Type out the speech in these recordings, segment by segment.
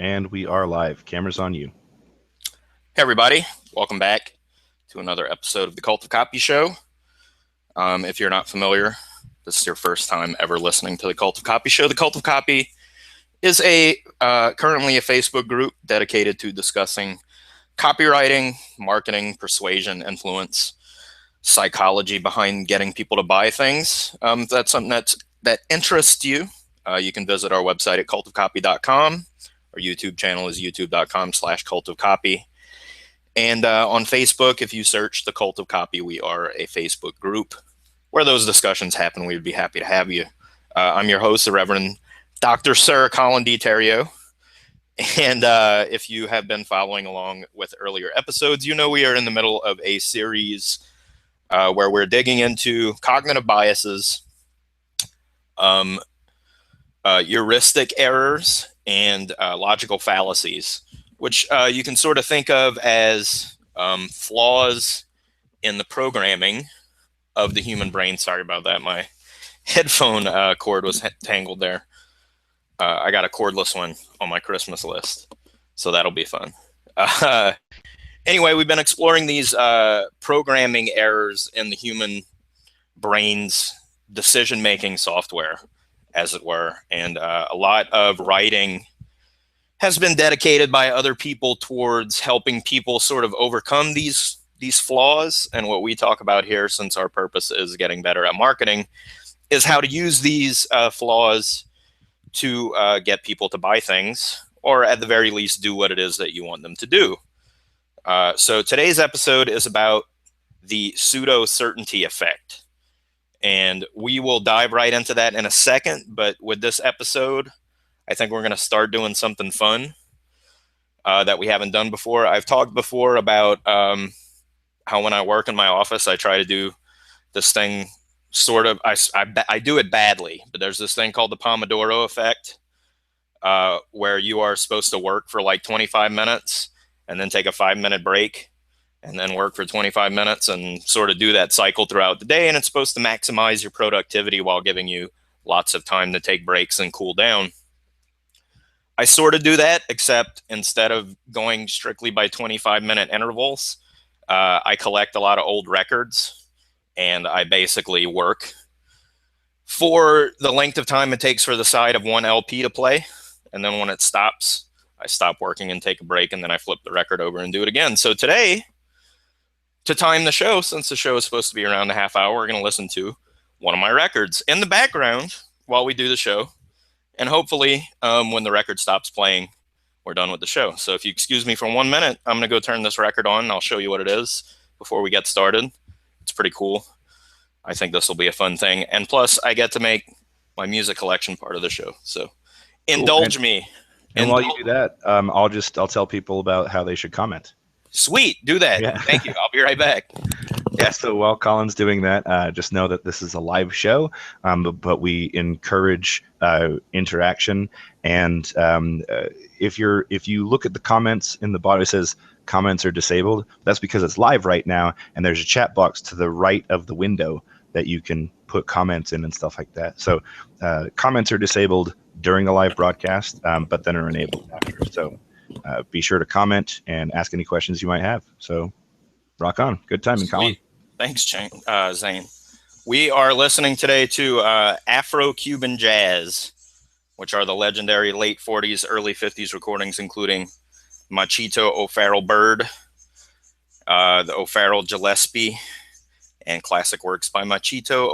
And we are live. Camera's on you. Hey everybody, welcome back to another episode of the Cult of Copy Show. If you're not familiar, this is your first time ever listening to the Cult of Copy Show. The Cult of Copy is currently a Facebook group dedicated to discussing copywriting, marketing, persuasion, influence, psychology behind getting people to buy things. If that's something that interests you, you can visit our website at cultofcopy.com. Our YouTube channel is youtube.com/cultofcopy. And on Facebook, if you search the Cult of Copy, we are a Facebook group where those discussions happen. We would be happy to have you. I'm your host, the Reverend Dr. Sir Colin D. Terrio. And if you have been following along with earlier episodes, you know we are in the middle of a series where we're digging into cognitive biases, heuristic errors, and logical fallacies, which you can sort of think of as flaws in the programming of the human brain. Sorry about that. My headphone cord was tangled there. I got a cordless one on my Christmas list, so that'll be fun. Anyway, we've been exploring these programming errors in the human brain's decision-making software, as it were, and a lot of writing has been dedicated by other people towards helping people sort of overcome these flaws. And what we talk about here, since our purpose is getting better at marketing, is how to use these flaws to get people to buy things, or at the very least do what it is that you want them to do. So today's episode is about the Pseudocertainty effect. And we will dive right into that in a second. But with this episode, I think we're going to start doing something fun that we haven't done before. I've talked before about how when I work in my office, I try to do this thing sort of, I do it badly, but there's this thing called the Pomodoro Effect where you are supposed to work for like 25 minutes and then take a 5-minute break and then work for 25 minutes and sort of do that cycle throughout the day. And it's supposed to maximize your productivity while giving you lots of time to take breaks and cool down. I sort of do that, except instead of going strictly by 25-minute intervals, I collect a lot of old records and I basically work for the length of time it takes for the side of one LP to play. And then when it stops, I stop working and take a break, and then I flip the record over and do it again. So today, to time the show, since the show is supposed to be around a half hour, we're going to listen to one of my records in the background while we do the show. And hopefully, when the record stops playing, we're done with the show. So if you excuse me for 1 minute, I'm going to go turn this record on, and I'll show you what it is before we get started. It's pretty cool. I think this will be a fun thing. And plus, I get to make my music collection part of the show. So indulge me. And while you do that, I'll tell people about how they should comment. Sweet. Do that. Yeah. Thank you. I'll be right back. Yeah, so while Colin's doing that, just know that this is a live show, but we encourage interaction. And if you look at the comments in the bottom, it says comments are disabled. That's because it's live right now, and there's a chat box to the right of the window that you can put comments in and stuff like that. So comments are disabled during the live broadcast, but then are enabled after. So be sure to comment and ask any questions you might have. So rock on. Good timing, Colin. Thanks, Zane. We are listening today to Afro-Cuban jazz, which are the legendary late 40s, early 50s recordings, including Machito O'Farrell Bird, the O'Farrell Gillespie, and classic works by Machito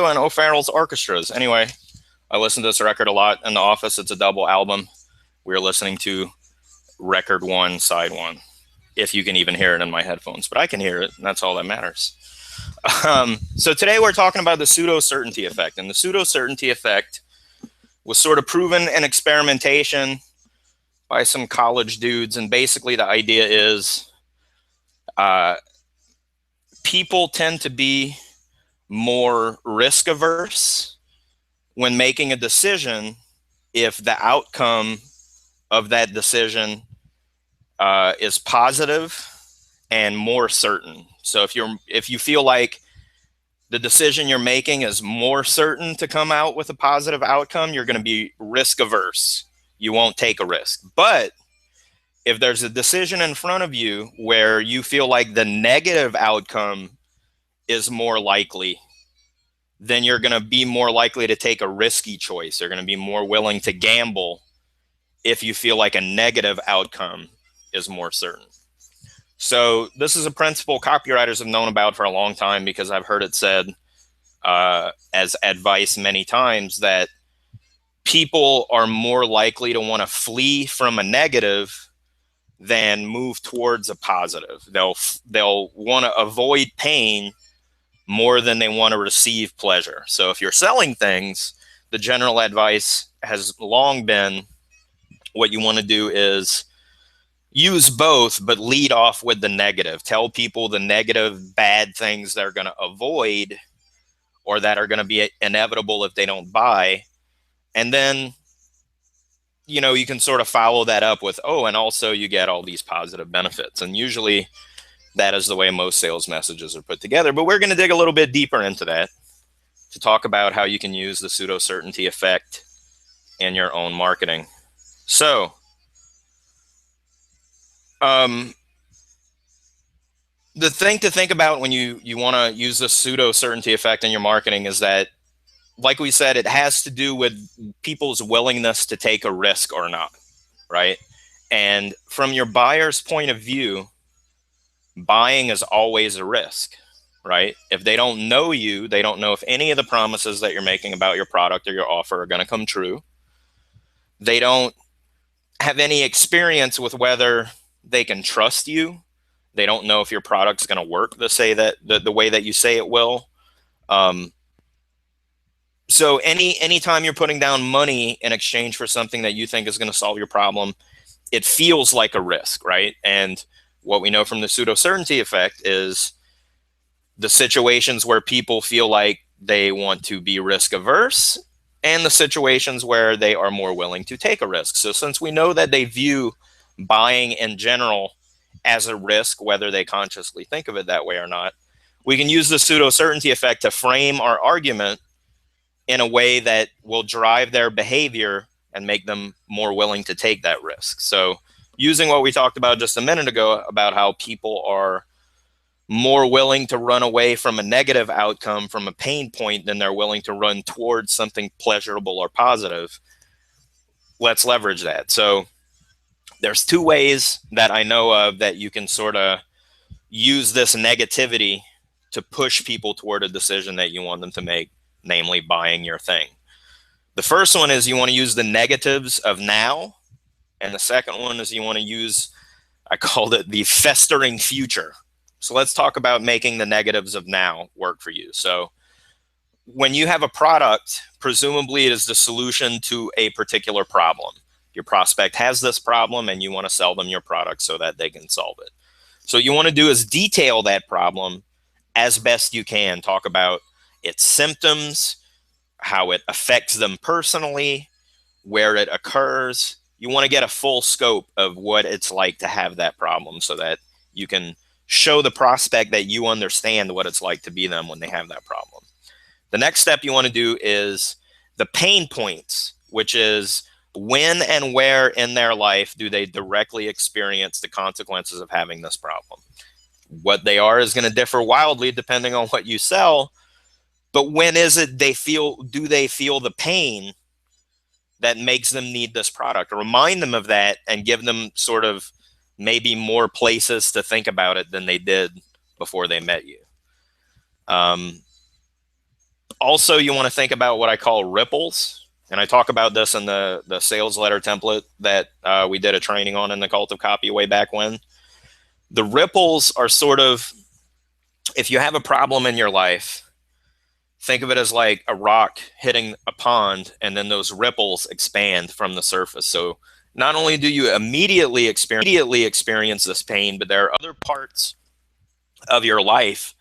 and O'Farrell's orchestras. Anyway, I listen to this record a lot in the office. It's a double album. We're listening to record 1, side 1. If you can even hear it in my headphones, but I can hear it, and that's all that matters. So today we're talking about the Pseudocertainty effect, and the Pseudocertainty effect was sort of proven in experimentation by some college dudes, and basically the idea is people tend to be more risk averse when making a decision if the outcome of that decision is positive and more certain. So if you feel like the decision you're making is more certain to come out with a positive outcome, you're going to be risk averse. you won't take a risk. But if there's a decision in front of you where you feel like the negative outcome is more likely, then you're going to be more likely to take a risky choice. You're going to be more willing to gamble if you feel like a negative outcome is more certain. So this is a principle copywriters have known about for a long time, because I've heard it said as advice many times that people are more likely to want to flee from a negative than move towards a positive. They'll want to avoid pain more than they want to receive pleasure. So if you're selling things, the general advice has long been what you want to do is use both, but lead off with the negative. Tell people the negative, bad things they're going to avoid or that are going to be inevitable if they don't buy. And then, you know, you can sort of follow that up with, oh, and also you get all these positive benefits. And usually that is the way most sales messages are put together. But we're going to dig a little bit deeper into that to talk about how you can use the pseudo-certainty effect in your own marketing. So, the thing to think about when you want to use the pseudo-certainty effect in your marketing is that, like we said, it has to do with people's willingness to take a risk or not, right? And from your buyer's point of view, buying is always a risk, right? If they don't know you, they don't know if any of the promises that you're making about your product or your offer are going to come true. They don't have any experience with whether they can trust you. They don't know if your product's going to work the way that you say it will. So anytime you're putting down money in exchange for something that you think is going to solve your problem, it feels like a risk, right? And what we know from the pseudo-certainty effect is the situations where people feel like they want to be risk averse and the situations where they are more willing to take a risk. So since we know that they view buying in general as a risk, whether they consciously think of it that way or not, we can use the pseudo-certainty effect to frame our argument in a way that will drive their behavior and make them more willing to take that risk. So using what we talked about just a minute ago about how people are more willing to run away from a negative outcome, from a pain point, than they're willing to run towards something pleasurable or positive, let's leverage that. So there's two ways that I know of that you can sort of use this negativity to push people toward a decision that you want them to make, namely buying your thing. The first one is you want to use the negatives of now. And the second one is you want to use, I called it the festering future. So let's talk about making the negatives of now work for you. So when you have a product, presumably it is the solution to a particular problem. Your prospect has this problem and you want to sell them your product so that they can solve it. So what you want to do is detail that problem as best you can. Talk about its symptoms, how it affects them personally, where it occurs. You want to get a full scope of what it's like to have that problem so that you can show the prospect that you understand what it's like to be them when they have that problem. The next step you want to do is the pain points, which is when and where in their life do they directly experience the consequences of having this problem. What they are is going to differ wildly depending on what you sell, but when is it do they feel the pain that makes them need this product? Remind them of that and give them sort of maybe more places to think about it than they did before they met you. Also, you want to think about what I call ripples. And I talk about this in the sales letter template that we did a training on in the Cult of Copy way back when. The ripples are sort of, if you have a problem in your life, think of it as like a rock hitting a pond and then those ripples expand from the surface. So not only do you immediately experience this pain, but there are other parts of your life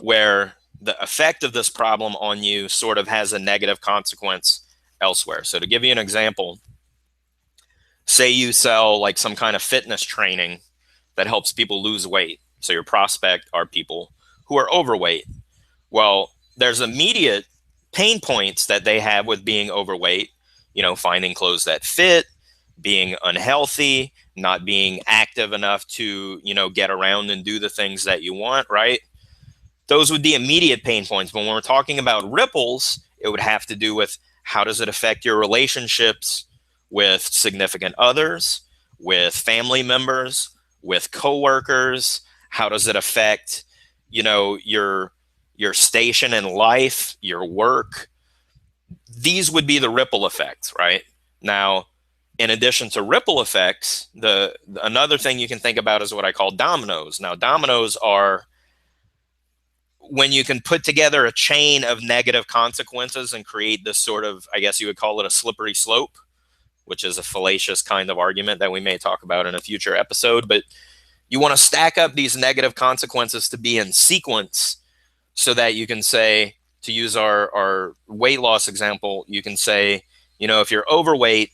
where the effect of this problem on you sort of has a negative consequence elsewhere. So to give you an example, say you sell like some kind of fitness training that helps people lose weight. So your prospect are people who are overweight. Well, there's immediate pain points that they have with being overweight, you know, finding clothes that fit, being unhealthy, not being active enough to, get around and do the things that you want, right? Those would be immediate pain points. But when we're talking about ripples, it would have to do with how does it affect your relationships with significant others, with family members, with coworkers? How does it affect, your station in life, your work? These would be the ripple effects, right? Now, in addition to ripple effects, another thing you can think about is what I call dominoes. Now, dominoes are when you can put together a chain of negative consequences and create this sort of, I guess you would call it a slippery slope, which is a fallacious kind of argument that we may talk about in a future episode. But you want to stack up these negative consequences to be in sequence so that you can say, to use our weight loss example, you can say, if you're overweight,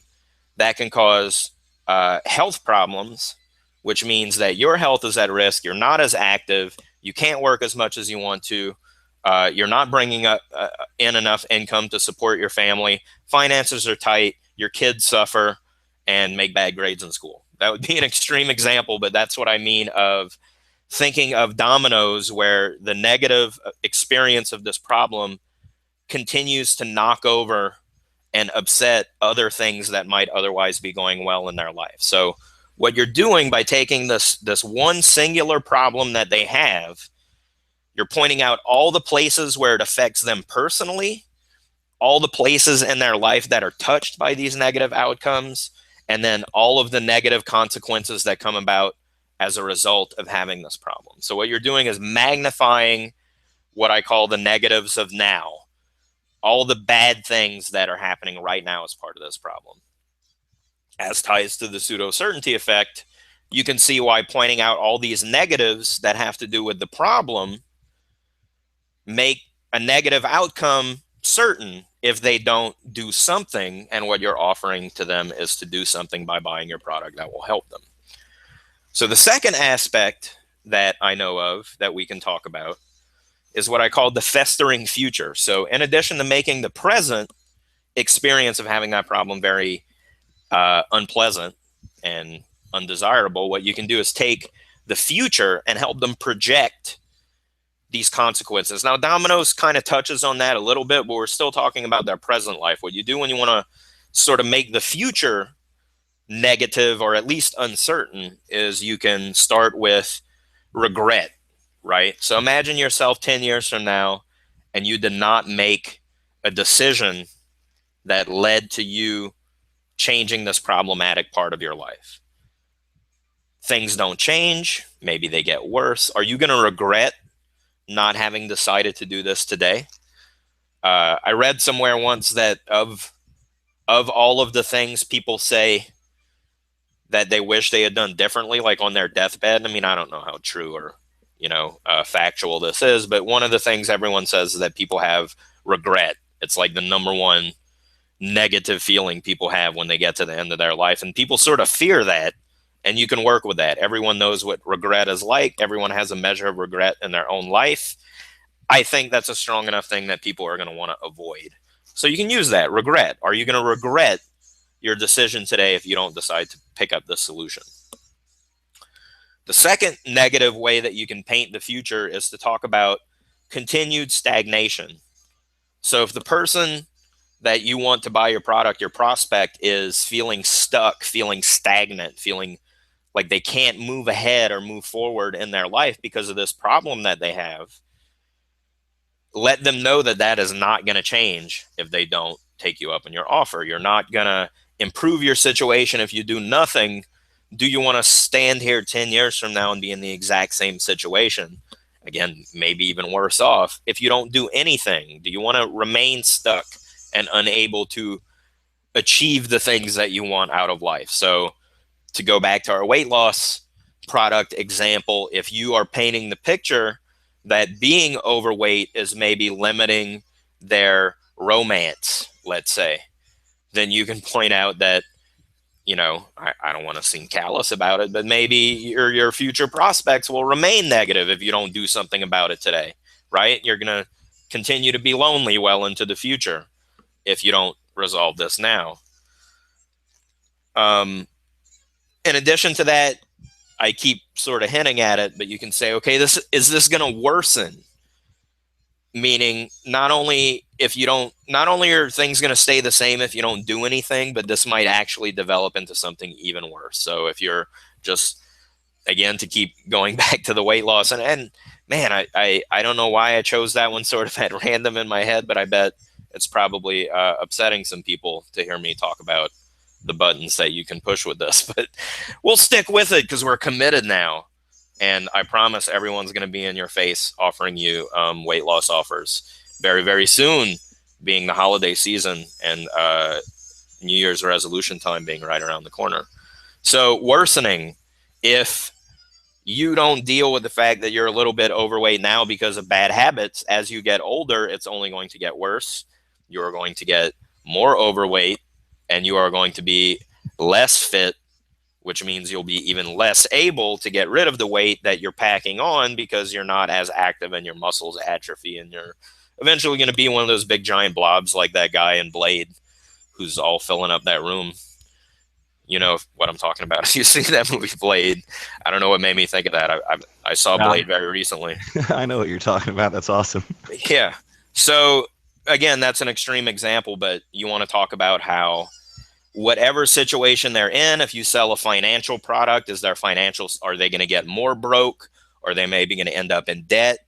that can cause health problems, which means that your health is at risk. You're not as active. You can't work as much as you want to. You're not bringing up in enough income to support your family. Finances are tight. Your kids suffer and make bad grades in school. That would be an extreme example, but that's what I mean of thinking of dominoes, where the negative experience of this problem continues to knock over and upset other things that might otherwise be going well in their life. So what you're doing by taking this one singular problem that they have, you're pointing out all the places where it affects them personally, all the places in their life that are touched by these negative outcomes, and then all of the negative consequences that come about as a result of having this problem. So what you're doing is magnifying what I call the negatives of now, all the bad things that are happening right now as part of this problem. As ties to the pseudo-certainty effect, you can see why pointing out all these negatives that have to do with the problem make a negative outcome certain if they don't do something, and what you're offering to them is to do something by buying your product that will help them. So the second aspect that I know of that we can talk about is what I call the festering future. So in addition to making the present experience of having that problem very unpleasant and undesirable, what you can do is take the future and help them project these consequences. Now, dominoes kind of touches on that a little bit, but we're still talking about their present life. What you do when you want to sort of make the future negative or at least uncertain is you can start with regret, right? So imagine yourself 10 years from now and you did not make a decision that led to you changing this problematic part of your life. Things don't change. Maybe they get worse. Are you going to regret not having decided to do this today? I read somewhere once that of all of the things people say that they wish they had done differently, like on their deathbed. I mean, I don't know how true or, factual this is, but one of the things everyone says is that people have regret. It's like the number one negative feeling people have when they get to the end of their life. And people sort of fear that, and you can work with that. Everyone knows what regret is like. Everyone has a measure of regret in their own life. I think that's a strong enough thing that people are going to want to avoid. So you can use that, regret. Are you going to regret your decision today if you don't decide to pick up this solution? The second negative way that you can paint the future is to talk about continued stagnation. So if the person that you want to buy your product, your prospect, is feeling stuck, feeling stagnant, feeling like they can't move ahead or move forward in their life because of this problem that they have, let them know that that is not going to change if they don't take you up on your offer. You're not going to improve your situation if you do nothing. Do you want to stand here 10 years from now and be in the exact same situation? Again, maybe even worse off if you don't do anything. Do you want to remain stuck and unable to achieve the things that you want out of life? So to go back to our weight loss product example, if you are painting the picture that being overweight is maybe limiting their romance, let's say, then you can point out that, I don't want to seem callous about it, but maybe your future prospects will remain negative if you don't do something about it today, right? You're going to continue to be lonely well into the future if you don't resolve this now. In addition to that, I keep sort of hinting at it, but you can say, okay, is this going to worsen? Meaning, not only are things going to stay the same if you don't do anything, but this might actually develop into something even worse. So if you're just, again, to keep going back to the weight loss, and man, I don't know why I chose that one sort of at random in my head, but I bet it's probably upsetting some people to hear me talk about the buttons that you can push with this, but we'll stick with it because we're committed now. And I promise everyone's going to be in your face offering you weight loss offers very, very soon, being the holiday season and New Year's resolution time being right around the corner. So worsening, if you don't deal with the fact that you're a little bit overweight now because of bad habits, as you get older, it's only going to get worse. You're going to get more overweight and you are going to be less fit, which means you'll be even less able to get rid of the weight that you're packing on because you're not as active and your muscles atrophy and you're eventually going to be one of those big giant blobs like that guy in Blade who's all filling up that room. You know what I'm talking about. If you see that movie Blade, I don't know what made me think of that. I saw Blade very recently. I know what you're talking about. That's awesome. Yeah. So again, that's an extreme example, but you want to talk about how whatever situation they're in, if you sell a financial product, is their financials, are they going to get more broke? Or are they maybe going to end up in debt?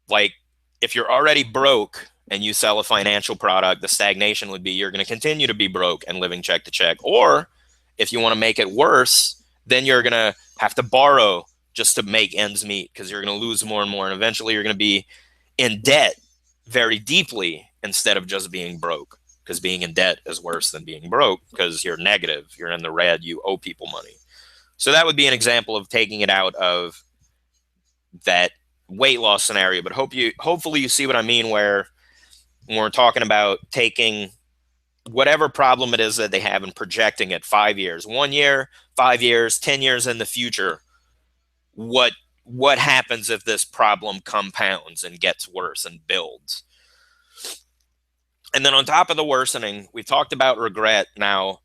Like if you're already broke and you sell a financial product, the stagnation would be you're going to continue to be broke and living check to check. Or if you want to make it worse, then you're going to have to borrow just to make ends meet because you're going to lose more and more. And eventually you're going to be in debt very deeply instead of just being broke. Because being in debt is worse than being broke because you're negative, you're in the red, you owe people money. So that would be an example of taking it out of that weight loss scenario. But hopefully you see what I mean, where when we're talking about taking whatever problem it is that they have and projecting it 5 years, 1 year, 5 years, 10 years in the future, what happens if this problem compounds and gets worse and builds? And then on top of the worsening, we talked about regret. Now,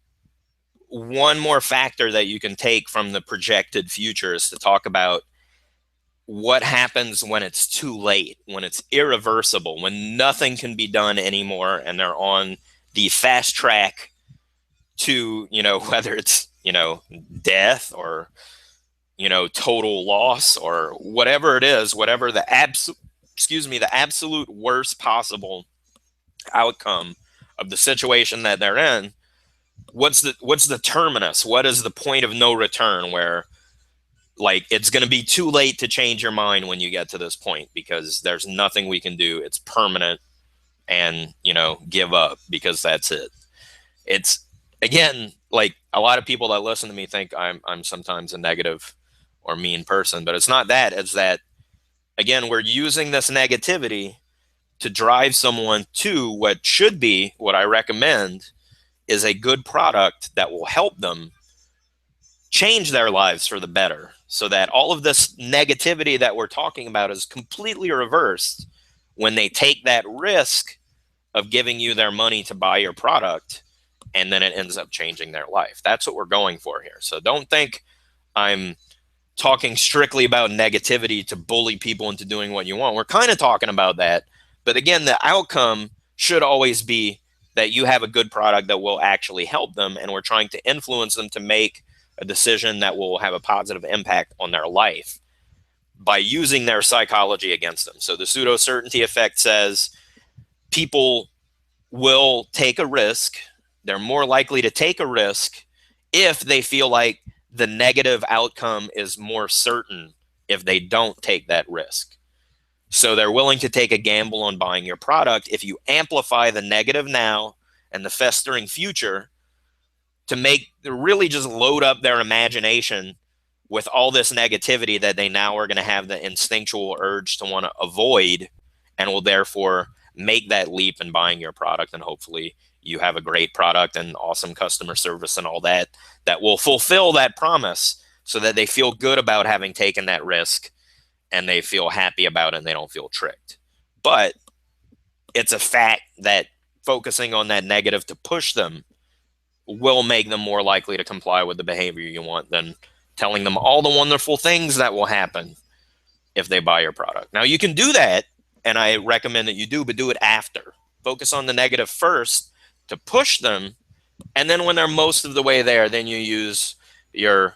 one more factor that you can take from the projected future is to talk about what happens when it's too late, when it's irreversible, when nothing can be done anymore and they're on the fast track to, whether it's, death or, total loss or whatever it is, whatever the absolute worst possible outcome of the situation that they're in. What's the terminus? What is the point of no return where like it's going to be too late to change your mind when you get to this point because there's nothing we can do. It's permanent and, give up because that's it. It's again, like a lot of people that listen to me think I'm sometimes a negative or mean person, but it's not that. It's that, again, we're using this negativity to drive someone to what should be, what I recommend, is a good product that will help them change their lives for the better so that all of this negativity that we're talking about is completely reversed when they take that risk of giving you their money to buy your product and then it ends up changing their life. That's what we're going for here. So don't think I'm talking strictly about negativity to bully people into doing what you want. We're kind of talking about that. But again, the outcome should always be that you have a good product that will actually help them. And we're trying to influence them to make a decision that will have a positive impact on their life by using their psychology against them. So the pseudo-certainty effect says people will take a risk. They're more likely to take a risk if they feel like the negative outcome is more certain if they don't take that risk. So they're willing to take a gamble on buying your product if you amplify the negative now and the festering future to really just load up their imagination with all this negativity that they now are going to have the instinctual urge to want to avoid and will therefore make that leap in buying your product. And hopefully you have a great product and awesome customer service and all that will fulfill that promise so that they feel good about having taken that risk and they feel happy about it and they don't feel tricked. But it's a fact that focusing on that negative to push them will make them more likely to comply with the behavior you want than telling them all the wonderful things that will happen if they buy your product. Now, you can do that, and I recommend that you do, but do it after. Focus on the negative first to push them, and then when they're most of the way there, then you use your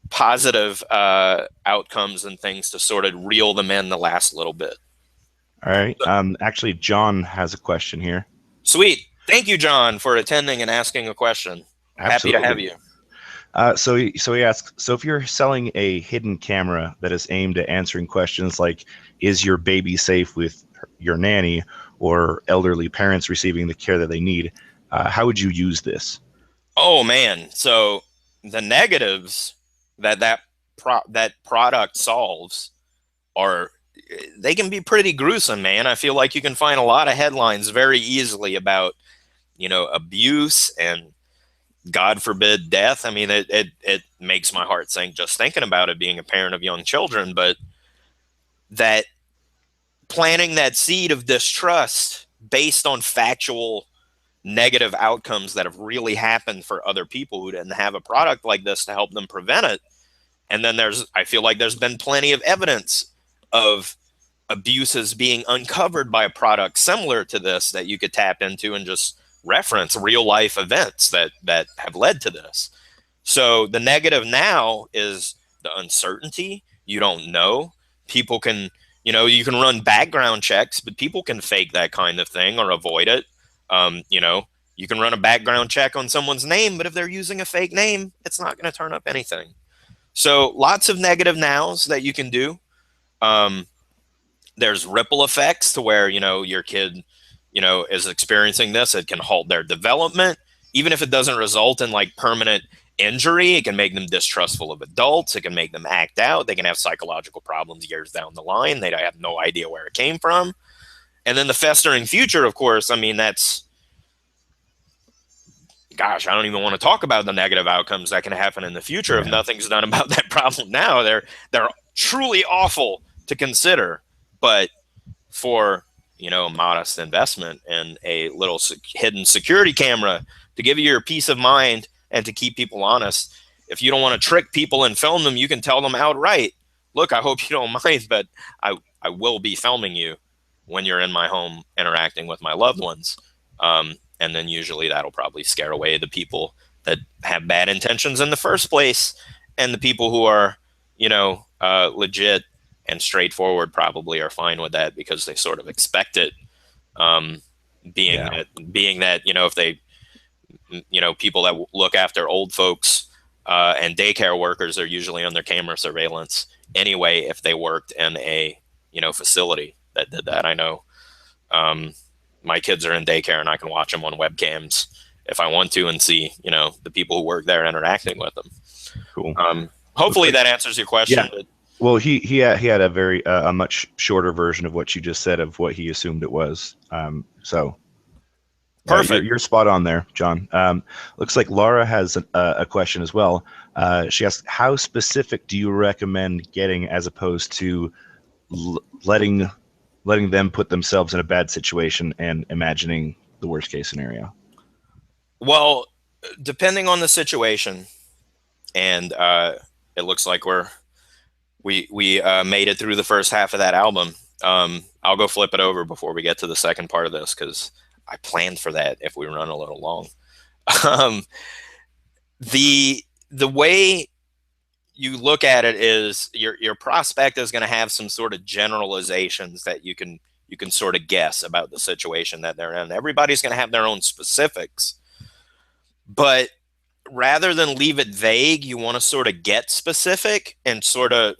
positive outcomes and things to sort of reel them in the last little bit. All right. Actually, John has a question here. Sweet. Thank you, John, for attending and asking a question. Absolutely. Happy to have you. So he asks, so if you're selling a hidden camera that is aimed at answering questions like, is your baby safe with your nanny, or elderly parents receiving the care that they need, how would you use this? Oh, man. So the negatives that product solves they can be pretty gruesome, man. I feel like you can find a lot of headlines very easily about, abuse and, God forbid, death. I mean, it makes my heart sink just thinking about it, being a parent of young children. But that planting that seed of distrust based on factual negative outcomes that have really happened for other people who didn't have a product like this to help them prevent it. And then I feel like there's been plenty of evidence of abuses being uncovered by a product similar to this that you could tap into and just reference real life events that have led to this. So the negative now is the uncertainty. You don't know. People can, you can run background checks, but people can fake that kind of thing or avoid it. You can run a background check on someone's name, but if they're using a fake name, it's not going to turn up anything. So lots of negative nows that you can do. There's ripple effects to where, your kid, is experiencing this. It can halt their development. Even if it doesn't result in like permanent injury, it can make them distrustful of adults. It can make them act out. They can have psychological problems years down the line. They have no idea where it came from. And then the festering future, of course, I mean, gosh, I don't even want to talk about the negative outcomes that can happen in the future if nothing's done about that problem now. They're truly awful to consider. But for, a modest investment in a little hidden security camera to give you your peace of mind and to keep people honest, if you don't want to trick people and film them, you can tell them outright, look, I hope you don't mind, but I will be filming you when you're in my home interacting with my loved ones. And then usually that'll probably scare away the people that have bad intentions in the first place. And the people who are, legit and straightforward probably are fine with that because they sort of expect it. Being that, if they, people that look after old folks and daycare workers are usually under camera surveillance anyway, if they worked in a, facility that did that. I know my kids are in daycare and I can watch them on webcams if I want to and see, the people who work there interacting with them. Cool. Hopefully that answers your question. Yeah. But well, he had a very a much shorter version of what you just said of what he assumed it was. So perfect. You're spot on there, John. Looks like Laura has a question as well. She asks, how specific do you recommend getting as opposed to letting them put themselves in a bad situation and imagining the worst case scenario? Well, depending on the situation, and it looks like we made it through the first half of that album. I'll go flip it over before we get to the second part of this because I planned for that if we run a little long. The way you look at it is your prospect is going to have some sort of generalizations that you can sort of guess about the situation that they're in. Everybody's going to have their own specifics, but rather than leave it vague, you want to sort of get specific and sort of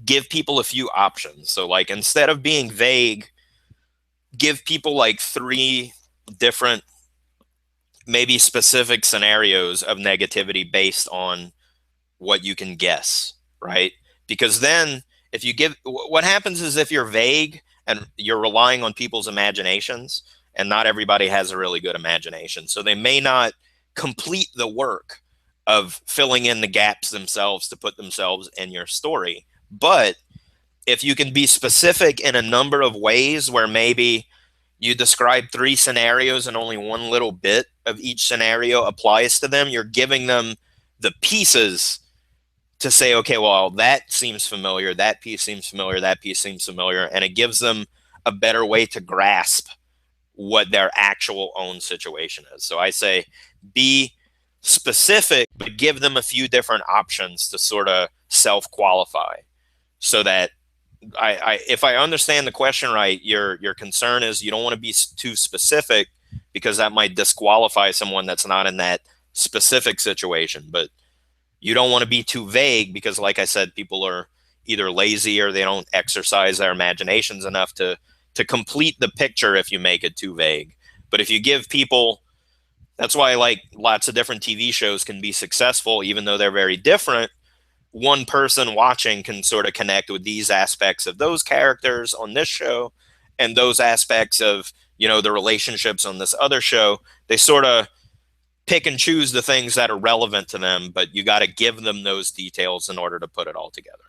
give people a few options. So like, instead of being vague, give people like 3 different, maybe specific scenarios of negativity based on what you can guess, right? Because then if you what happens is if you're vague and you're relying on people's imaginations, and not everybody has a really good imagination, so they may not complete the work of filling in the gaps themselves to put themselves in your story. But if you can be specific in a number of ways where maybe, you describe 3 scenarios and only one little bit of each scenario applies to them, you're giving them the pieces to say, okay, well, that seems familiar, that piece seems familiar, that piece seems familiar, and it gives them a better way to grasp what their actual own situation is. So I say be specific, but give them a few different options to sort of self-qualify, so that if I understand the question right, your concern is you don't want to be too specific because that might disqualify someone that's not in that specific situation. But you don't want to be too vague because, like I said, people are either lazy or they don't exercise their imaginations enough to complete the picture if you make it too vague. But if you give people, that's why like lots of different TV shows can be successful, even though they're very different. One person watching can sort of connect with these aspects of those characters on this show and those aspects of, you know, the relationships on this other show. They sort of pick and choose the things that are relevant to them, but you got to give them those details in order to put it all together.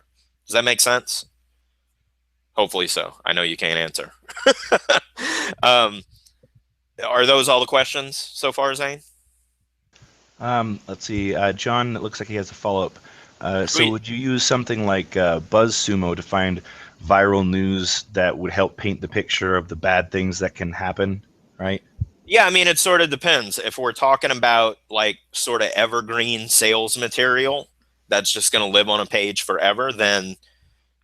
Does that make sense? Hopefully so. I know you can't answer. Are those all the questions so far, Zane? Let's see. John, it looks like he has a follow-up. So Sweet. would you use something like BuzzSumo to find viral news that would help paint the picture of the bad things that can happen, right? Yeah, I mean, it sort of depends. If we're talking about like sort of evergreen sales material that's just going to live on a page forever, then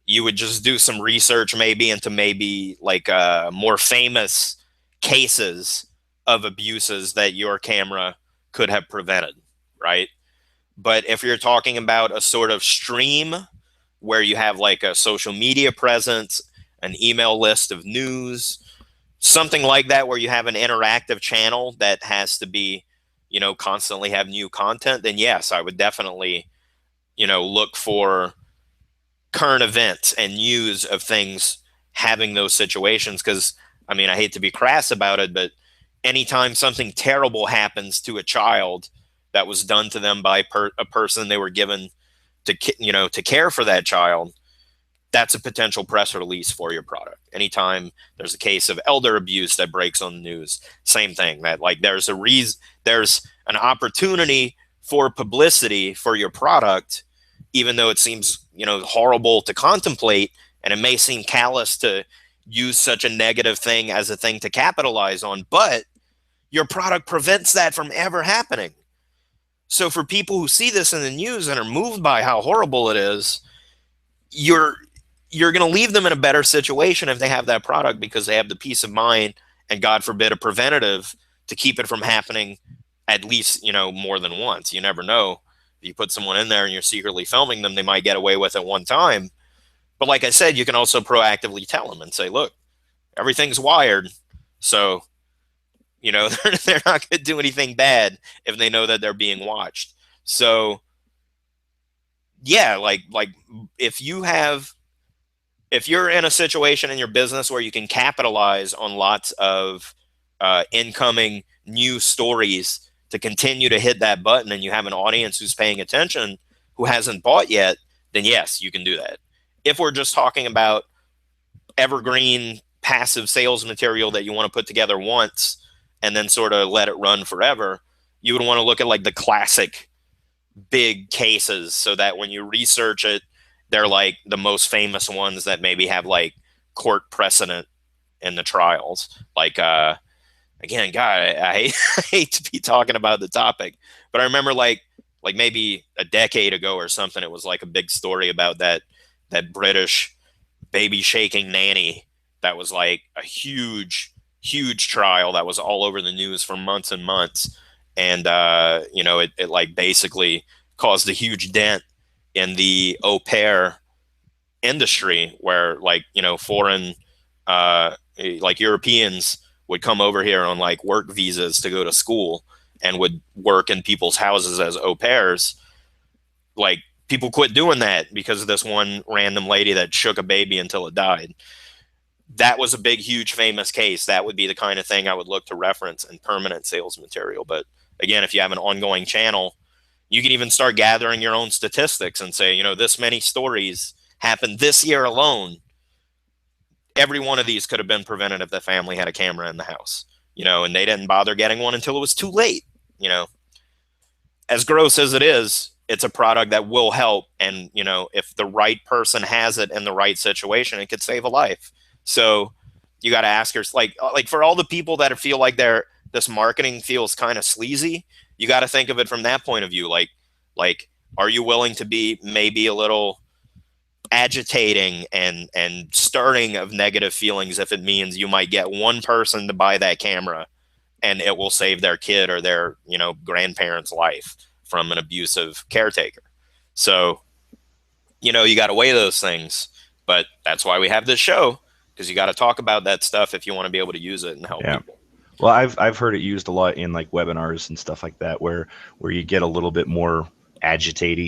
you would just do some research maybe into maybe like more famous cases of abuses that your camera could have prevented, right? But if you're talking about a sort of stream where you have like a social media presence, an email list of news, something like that, where you have an interactive channel that has to be, you know, constantly have new content, then yes, I would definitely, you know, look for current events and news of things having those situations. Because I mean, I hate to be crass about it, but anytime something terrible happens to a child that was done to them by a person they were given to, you know, to care for that child, that's a potential press release for your product. Anytime there's a case of elder abuse that breaks on the news, same thing. That like there's a reason, there's an opportunity for publicity for your product, even though it seems, you know, horrible to contemplate, and it may seem callous to use such a negative thing as a thing to capitalize on, but your product prevents that from ever happening. So for people who see this in the news and are moved by how horrible it is, you're going to leave them in a better situation if they have that product, because they have the peace of mind and, God forbid, a preventative to keep it from happening at least, you know, more than once. You never know. If you put someone in there and you're secretly filming them, they might get away with it one time. But like I said, you can also proactively tell them and say, look, everything's wired. So, you know, they're not going to do anything bad if they know that they're being watched. So, yeah, like if you have, if you're in a situation in your business where you can capitalize on lots of incoming new stories to continue to hit that button, and you have an audience who's paying attention who hasn't bought yet, then yes, you can do that. If we're just talking about evergreen passive sales material that you want to put together once and then sort of let it run forever, you would want to look at like the classic big cases, so that when you research it, they're like the most famous ones that maybe have like court precedent in the trials. Like, again, God, I hate to be talking about the topic, but I remember like maybe a decade ago or something, it was like a big story about that British baby shaking nanny that was like a huge trial that was all over the news for months and months. And, you know, it like basically caused a huge dent in the au pair industry, where like, you know, foreign, like Europeans would come over here on like work visas to go to school and would work in people's houses as au pairs. Like, people quit doing that because of this one random lady that shook a baby until it died. That was a big, huge, famous case. That would be the kind of thing I would look to reference in permanent sales material. But again, if you have an ongoing channel, you can even start gathering your own statistics and say, you know, this many stories happened this year alone. every one of these could have been prevented if the family had a camera in the house, and they didn't bother getting one until it was too late. As gross as it is, it's a product that will help. And, if the right person has it in the right situation, it could save a life. So you got to ask yourself, like for all the people that feel like this marketing feels kind of sleazy, you got to think of it from that point of view. Like, are you willing to be maybe a little agitating and stirring of negative feelings if it means you might get one person to buy that camera and it will save their kid or their grandparents' life from an abusive caretaker? So you got to weigh those things, but that's why we have this show, because you got to talk about that stuff if you want to be able to use it and help people. Well, I've heard it used a lot in like webinars and stuff like that, where you get a little bit more agitated